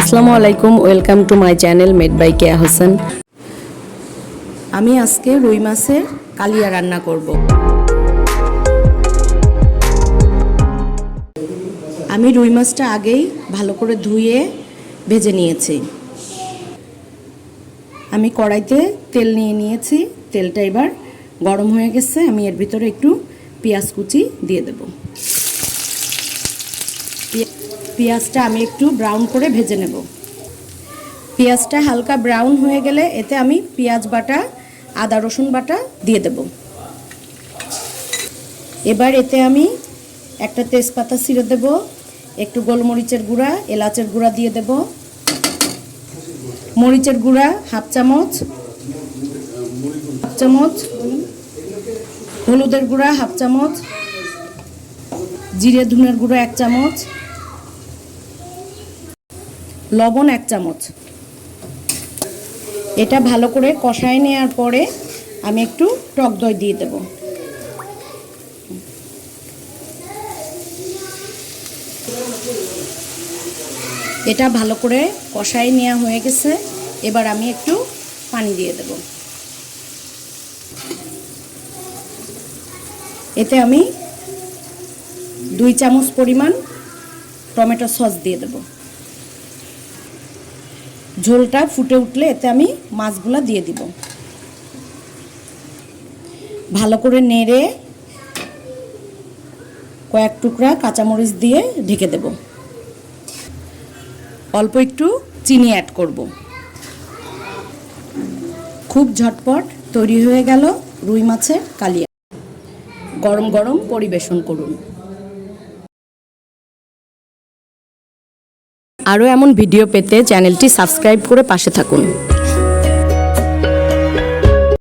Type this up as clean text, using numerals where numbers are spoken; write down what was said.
আসসালামু আলাইকুম, welcome to my channel made by Keya Hossain. আমি আজকে রুই মাছের কালিয়া রান্না করব। আমি রুই মাছটা আগেই ভালো করে ধুয়ে ভেজে নিয়েছি। আমি কড়াইতে তেল নিয়ে নিয়েছি, তেলটা এবার গরম হয়ে গেছে। আমি এর ভিতরে একটু পেঁয়াজ কুচি দিয়ে দেব। পেঁয়াজটা আমি একটু ব্রাউন করে ভেজে নেব। পেঁয়াজটা হালকা ব্রাউন হয়ে গেলে এতে আমি পেঁয়াজ বাটা, আদা রসুন বাটা দিয়ে দেব। এবার এতে আমি একটা তেজপাতা ছিঁড়ে দেব, একটু গোলমরিচের গুঁড়া, এলাচের গুঁড়া দিয়ে দেব, মরিচের গুঁড়া হাফ চামচ, হলুদের গুঁড়া হাফ চামচ, জিরে ধনের গুঁড়া 1 চামচ, লবণ 1 চামচ। এটা ভালো করে কষায় নেওয়ার পরে আমি একটু টক দই দিয়ে দেব। এটা ভালো করে কষায় নেওয়া হয়ে গেছে। এবার আমি একটু পানি দিয়ে দেব। এতে আমি 2 চামচ পরিমাণ টমেটো সস দিয়ে দেব। ঝোলটা ফুটে উঠলে এতে আমি মাছগুলো দিয়ে দিব। ভালো করে নেড়ে কয়েক টুকরা কাঁচামরিচ দিয়ে ঢেকে দেব। অল্প একটু চিনি অ্যাড করব। খুব ঝটপট তৈরি হয়ে গেল রুই মাছের কালিয়া। গরম গরম পরিবেশন করুন। আরও এমন ভিডিও পেতে চ্যানেলটি সাবস্ক্রাইব করে পাশে থাকুন।